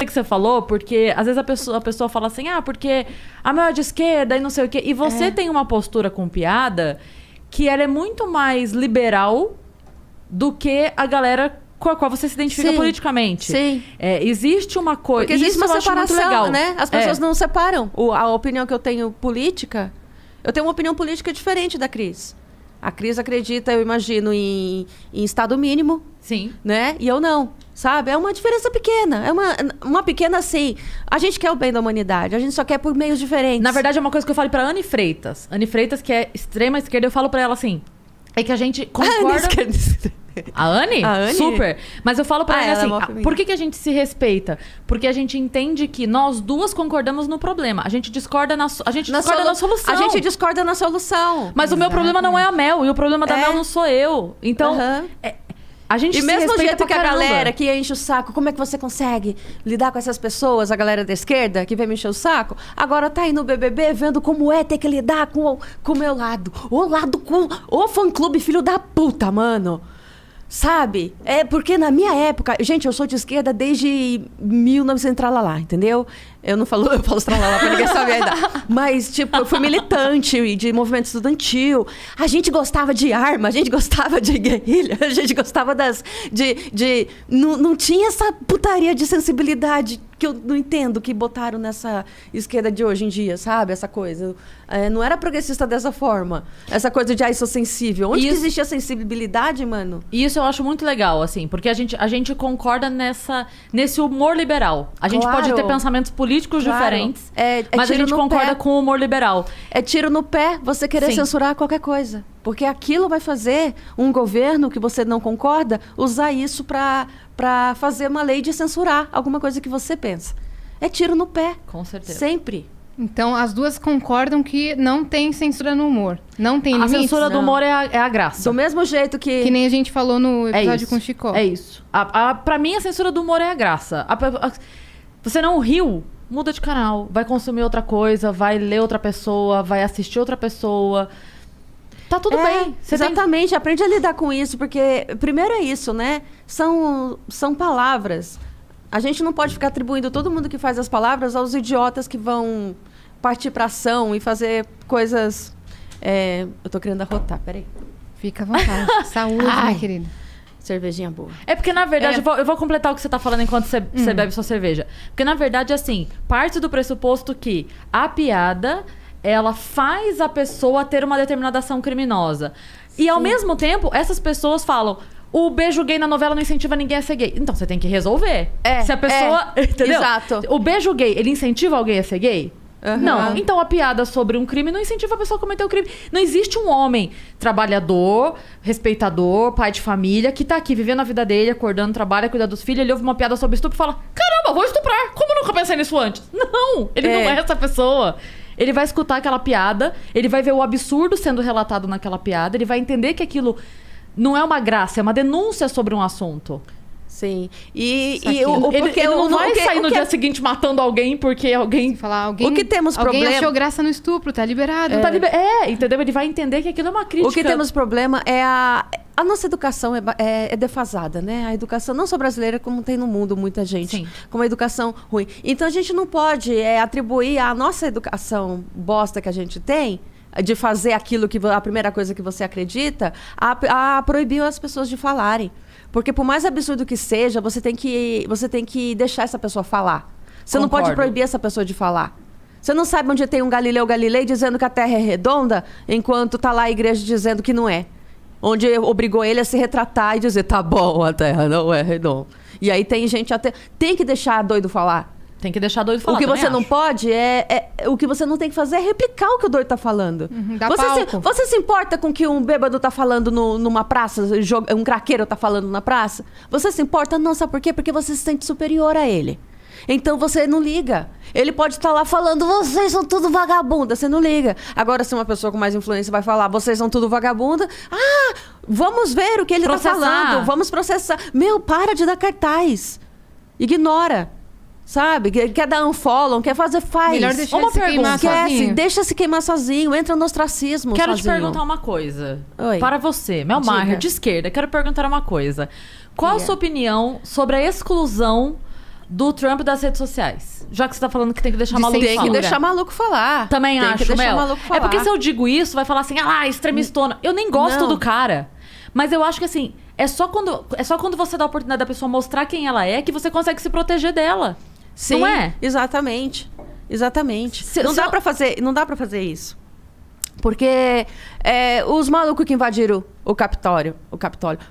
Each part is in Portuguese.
que você falou, porque às vezes a pessoa fala assim, porque a Mel é de esquerda e não sei o quê. E você tem uma postura com piada que ela é muito mais liberal do que a galera com a qual você se identifica politicamente. Sim. Existe uma coisa... Porque existe uma separação, né? As pessoas não separam. A opinião que eu tenho política... Eu tenho uma opinião política diferente da Cris. A Cris acredita, eu imagino, em Estado mínimo. Sim. Né? E eu não, sabe? É uma diferença pequena. É uma pequena, assim... A gente quer o bem da humanidade. A gente só quer por meios diferentes. Na verdade, é uma coisa que eu falo pra Anne Freitas. Anne Freitas, que é extrema esquerda, eu falo pra ela assim... É que a gente concorda... A Anne? A Anne? Super. Mas eu falo pra ela ela assim, por que a gente se respeita? Porque a gente entende que nós duas concordamos no problema. A gente discorda na solução. A gente discorda na solução. Mas o meu problema não é a Mel. E o problema da Mel não sou eu. Então, a gente e se mesmo respeita jeito que pra a caramba. galera que enche o saco, como é que você consegue lidar com essas pessoas, a galera da esquerda que vem me encher o saco, agora tá aí no BBB vendo como é ter que lidar com o meu lado. O fã-clube filho da puta, mano. Sabe? Porque na minha época... Gente, eu sou de esquerda desde 1900 tralalá, entendeu? Eu falo tralalá pra ninguém saber ainda. Mas, tipo, eu fui militante de movimento estudantil. A gente gostava de arma, a gente gostava de guerrilha, a gente gostava não tinha essa putaria de sensibilidade que eu não entendo que botaram nessa esquerda de hoje em dia, sabe? Essa coisa. Não era progressista dessa forma. Essa coisa de, sou sensível. Onde que existia sensibilidade, mano? E isso eu acho muito legal, assim, porque a gente concorda nesse humor liberal. A gente pode ter pensamentos políticos diferentes, mas a gente concorda com o humor liberal. É tiro no pé você querer censurar qualquer coisa. Porque aquilo vai fazer um governo que você não concorda usar isso para fazer uma lei de censurar alguma coisa que você pensa. É tiro no pé. Com certeza. Sempre. Então, as duas concordam que não tem censura no humor. Não tem limites? A censura do humor é a graça. Do mesmo jeito que... Que nem a gente falou no episódio com o Chicó. É isso. Pra mim, a censura do humor é a graça. Você não riu, muda de canal. Vai consumir outra coisa, vai ler outra pessoa, vai assistir outra pessoa. Tá tudo bem. Exatamente. Aprende a lidar com isso, porque primeiro é isso, né? São palavras. A gente não pode ficar atribuindo todo mundo que faz as palavras aos idiotas que vão partir pra ação e fazer coisas... Eu tô querendo arrotar, peraí. Fica à vontade. Saúde, minha querida. Cervejinha boa. É porque, na verdade, eu vou completar o que você tá falando enquanto você bebe sua cerveja. Porque, na verdade, assim, parte do pressuposto que a piada... ela faz a pessoa ter uma determinada ação criminosa. E, ao mesmo tempo, essas pessoas falam... O beijo gay na novela não incentiva ninguém a ser gay. Então, você tem que resolver. Se a pessoa... Entendeu? Exato. O beijo gay, ele incentiva alguém a ser gay? Uhum. Não. Então, a piada sobre um crime não incentiva a pessoa a cometer o crime. Não existe um homem trabalhador, respeitador, pai de família, que tá aqui vivendo a vida dele, acordando, trabalha, cuida dos filhos, ele ouve uma piada sobre estupro e fala... Caramba, vou estuprar. Como eu nunca pensei nisso antes? Não, ele não é essa pessoa. Ele vai escutar aquela piada, ele vai ver o absurdo sendo relatado naquela piada, ele vai entender que aquilo não é uma graça, é uma denúncia sobre um assunto. Sim. Ele não vai sair no dia seguinte matando alguém porque alguém... O que temos alguém problema... achou graça no estupro, tá liberado. Entendeu? Ele vai entender que aquilo é uma crítica. O que temos problema é a nossa educação é defasada, né? A educação não só brasileira, como tem no mundo muita gente. Sim. Com uma educação ruim. Então, a gente não pode atribuir a nossa educação bosta que a gente tem, de fazer aquilo que a primeira coisa que você acredita, a proibir as pessoas de falarem. Porque por mais absurdo que seja, você tem que deixar essa pessoa falar. Você não pode proibir essa pessoa de falar. Você não sabe onde tem um Galileu Galilei dizendo que a Terra é redonda, enquanto tá lá a igreja dizendo que não é. Onde obrigou ele a se retratar e dizer, tá bom, a Terra não é redonda. E aí tem gente até... Tem que deixar doido falar. Tem que deixar doido falar. O que você não pode o que você não tem que fazer é replicar o que o doido tá falando. Você se importa com o que um bêbado tá falando numa praça, um craqueiro tá falando na praça? Você se importa? Não, sabe por quê? Porque você se sente superior a ele. Então você não liga. Ele pode estar lá falando, vocês são tudo vagabunda. Você não liga. Agora, se uma pessoa com mais influência vai falar, vocês são tudo vagabunda. Vamos ver o que ele tá falando. Vamos processar. Para de dar cartaz. Ignora. Sabe? Quer dar unfollow, quer fazer, faz. Melhor deixar ele se queimar sozinho. Deixa se queimar sozinho, entra no ostracismo Quero sozinho. te perguntar uma coisa. Oi. Para você, Mel Maher, de esquerda, quero perguntar uma coisa. Qual a sua opinião sobre a exclusão do Trump das redes sociais. Já que você tá falando que tem que deixar maluco Tem falar. que deixar maluco falar. Também tem acho, que deixar Mel. maluco falar. É porque se eu digo isso, vai falar assim, extremistona. Eu nem gosto Não. do cara. Mas eu acho que assim, é só quando você dá a oportunidade da pessoa mostrar quem ela é que você consegue se proteger dela. Sim, não é? Exatamente. Se Não dá pra fazer isso. Porque os malucos que invadiram o Capitólio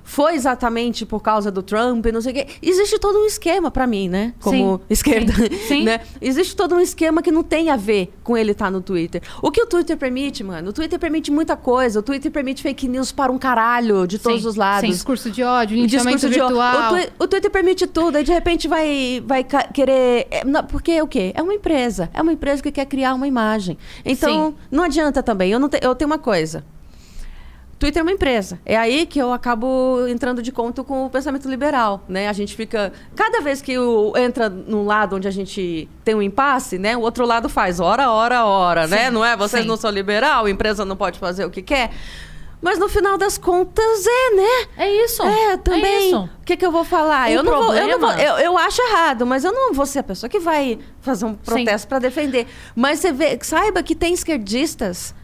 foi exatamente por causa do Trump e não sei o quê. Existe todo um esquema pra mim, né? Como Sim, esquerda. sim. Né? Existe todo um esquema que não tem a ver com ele estar no Twitter. O que o Twitter permite, mano? O Twitter permite muita coisa. O Twitter permite fake news para um caralho de todos os lados. Discurso de ódio, linchamento Discurso de ódio. virtual. O Twitter permite tudo. Aí, de repente, vai querer... Porque o quê? É uma empresa. É uma empresa que quer criar uma imagem. Então, não adianta também. Eu tenho uma coisa. Twitter é uma empresa. É aí que eu acabo entrando de conta com o pensamento liberal, né? A gente fica... Cada vez que entra num lado onde a gente tem um impasse, né? O outro lado faz hora, né? Não é? Vocês não são liberal, a empresa não pode fazer o que quer. Mas no final das contas né? É isso. Também. É isso. O que eu vou falar? Eu acho errado, mas eu não vou ser a pessoa que vai fazer um protesto para defender. Mas saiba que tem esquerdistas,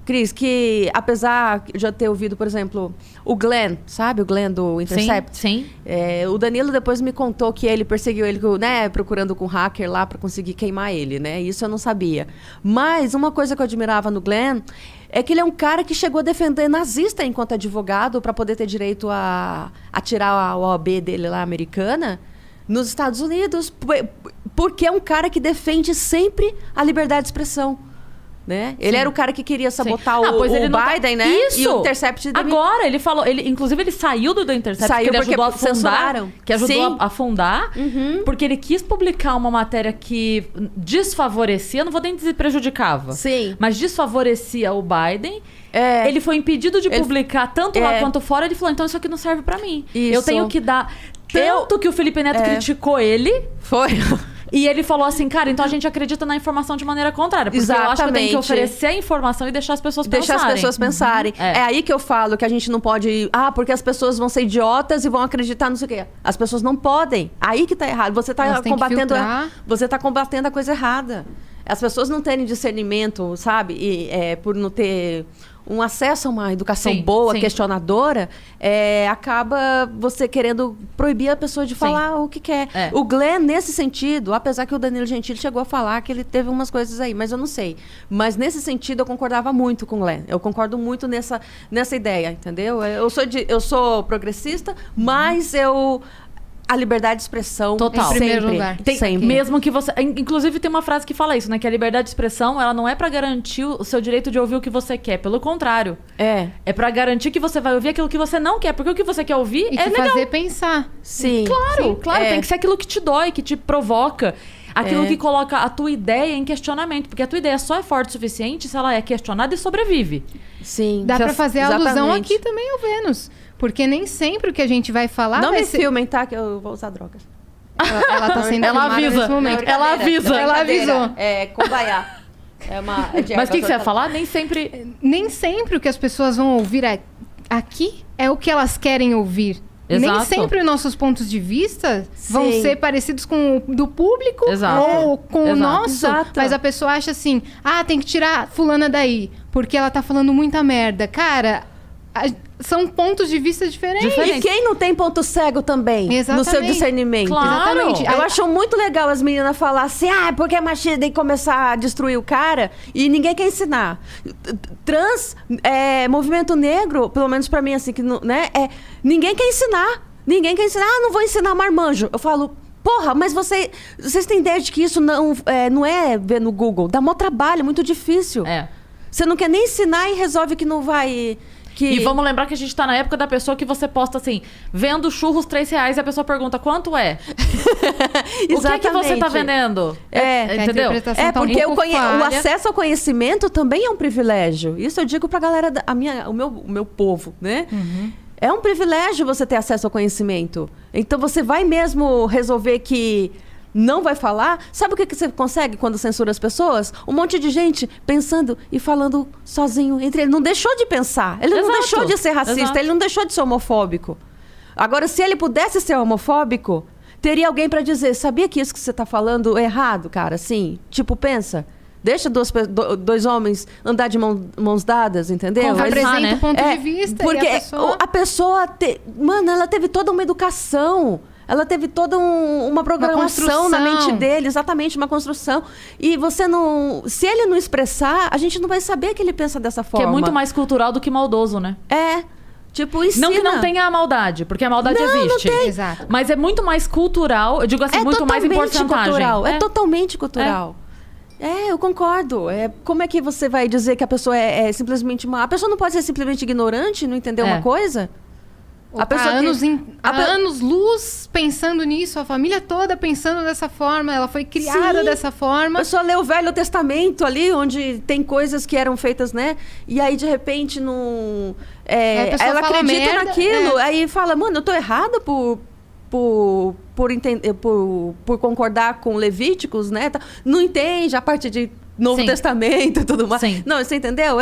Cris, que apesar de eu ter ouvido, por exemplo, o Glenn, sabe? O Glenn do Intercept. Sim. O Danilo depois me contou que ele perseguiu ele, né? Procurando com hacker lá para conseguir queimar ele, né? Isso eu não sabia. Mas uma coisa que eu admirava no Glenn é que ele é um cara que chegou a defender nazista enquanto advogado para poder ter direito a tirar a OAB dele lá, americana, nos Estados Unidos. Porque é um cara que defende sempre a liberdade de expressão. Né? Ele era o cara que queria sabotar o Biden, né? Isso! E o Intercept... Agora, ele falou... Inclusive, ele saiu do Intercept Saiu porque ele porque ajudou a afundar. censuraram. Que ajudou Sim. a afundar. Porque ele quis publicar uma matéria que desfavorecia... Não vou nem dizer prejudicava. Sim. Mas desfavorecia o Biden. Ele foi impedido de publicar tanto lá quanto fora. Ele falou, então isso aqui não serve pra mim. Isso. Eu tenho que dar... Tanto que o Felipe Neto criticou ele... Foi... E ele falou assim, cara, então a gente acredita na informação de maneira contrária. Porque eu acho que eu tenho que oferecer a informação e deixar as pessoas pensarem. Deixar as pessoas pensarem. É aí que eu falo que a gente não pode... porque as pessoas vão ser idiotas e vão acreditar não sei o quê. As pessoas não podem. Aí que tá errado. Você tá combatendo a coisa errada. As pessoas não terem discernimento, sabe? E, por não ter um acesso a uma educação boa, questionadora, acaba você querendo proibir a pessoa de falar o que quer. O Glenn, nesse sentido, apesar que o Danilo Gentili chegou a falar que ele teve umas coisas aí, mas eu não sei. Mas nesse sentido, eu concordava muito com o Glenn. Eu concordo muito nessa ideia, entendeu? Eu sou progressista, mas a liberdade de expressão total. Em primeiro lugar. Sempre. Mesmo que você... Inclusive, tem uma frase que fala isso, né? Que a liberdade de expressão, ela não é pra garantir o seu direito de ouvir o que você quer. Pelo contrário. É pra garantir que você vai ouvir aquilo que você não quer. Porque o que você quer ouvir e é legal. fazer pensar. Sim. Claro. Tem que ser aquilo que te dói, que te provoca. Aquilo que coloca a tua ideia em questionamento. Porque a tua ideia só é forte o suficiente se ela é questionada e sobrevive. Sim. Dá pra fazer alusão aqui também ao Vênus. Porque nem sempre o que a gente vai falar... Não me filmem, tá? Que eu vou usar drogas. Ela tá sendo ela filmada avisa. nesse momento. Ela avisa. Ela avisou. Kumbaya. Mas o que você ia falar? Nem sempre... Nem sempre o que as pessoas vão ouvir aqui é o que elas querem ouvir. Exato. Nem sempre os nossos pontos de vista vão ser parecidos com o do público ou com o nosso. Exato. Mas a pessoa acha assim, tem que tirar fulana daí, porque ela tá falando muita merda. Cara... São pontos de vista diferentes. E quem não tem ponto cego também? Exatamente. No seu discernimento. Claro. Exatamente. Eu acho muito legal as meninas falar assim, porque é machista, tem que começar a destruir o cara e ninguém quer ensinar. Movimento negro, pelo menos pra mim, assim, que né, ninguém quer ensinar. Ninguém quer ensinar. Não vou ensinar marmanjo. Eu falo, porra, mas vocês têm ideia de que isso não é ver no Google. Dá mó trabalho, muito difícil. Você não quer nem ensinar e resolve que não vai... E vamos lembrar que a gente tá na época da pessoa que você posta assim, vendo churros R$3 e a pessoa pergunta, quanto é? O que você tá vendendo? Entendeu? Porque o acesso ao conhecimento também é um privilégio. Isso eu digo pra galera, o meu povo, né? É um privilégio você ter acesso ao conhecimento. Então você vai mesmo resolver que não vai falar. Sabe o que você consegue quando censura as pessoas? Um monte de gente pensando e falando sozinho entre ele. Não deixou de pensar. Ele não deixou de ser racista. Ele não deixou de ser homofóbico. Agora, se ele pudesse ser homofóbico, teria alguém pra dizer, sabia que isso que você tá falando é errado, cara? Assim, tipo, pensa. Deixa dois homens andar de mãos dadas, entendeu? Apresenta né? o ponto de vista Porque e a pessoa... Mano, ela teve toda uma educação. Ela teve toda uma programação na mente dele, exatamente, uma construção. E você não... Se ele não expressar, a gente não vai saber que ele pensa dessa forma. Que é muito mais cultural do que maldoso, né? Tipo, ensina. Não que não tenha a maldade, porque a maldade existe. Não tem. Exato. Mas é muito mais cultural, eu digo assim, muito mais em porcentagem. Cultural. É totalmente cultural. Eu concordo. Como é que você vai dizer que a pessoa é simplesmente uma... A pessoa não pode ser simplesmente ignorante, não entender uma coisa? A pessoa há anos-luz pensando nisso, a família toda pensando dessa forma, ela foi criada dessa forma. A pessoa lê o Velho Testamento ali, onde tem coisas que eram feitas, né? E aí, de repente, não... ela acredita naquilo, aí fala, mano, eu tô errada por concordar com Levíticos, né? Não entende a parte de Novo Testamento e tudo mais. Sim. Não, você entendeu?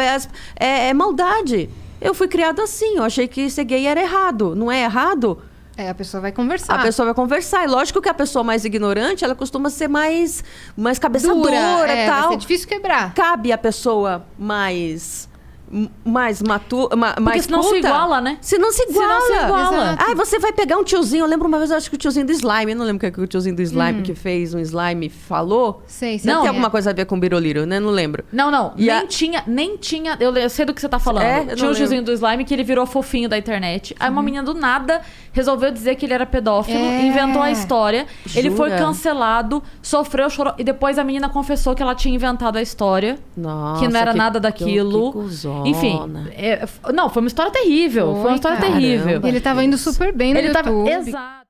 É maldade. Eu fui criada assim, eu achei que ser gay era errado. Não é errado? A pessoa vai conversar. A pessoa vai conversar. E lógico que a pessoa mais ignorante, ela costuma ser mais cabeça dura e tal. Vai ser difícil quebrar. Cabe a pessoa mais matura, mais porque senão culta. se iguala, né? Se não se iguala. Exato. Você vai pegar um tiozinho. Eu lembro uma vez, eu acho que o tiozinho do slime. Eu não lembro o que o tiozinho do slime que fez um slime falou. Sei. Não tem alguma coisa a ver com Biroliro, né? Não lembro. Não. E nem tinha. Eu sei do que você tá falando. Tinha o tiozinho do slime que ele virou fofinho da internet. Aí uma menina do nada resolveu dizer que ele era pedófilo, inventou a história. Jura? Ele foi cancelado, sofreu, chorou. E depois a menina confessou que ela tinha inventado a história. Nossa, que não era nada daquilo. Que cuzona. Enfim, não, foi uma história terrível. Foi uma história terrível. Ele tava indo super bem no YouTube. Exato.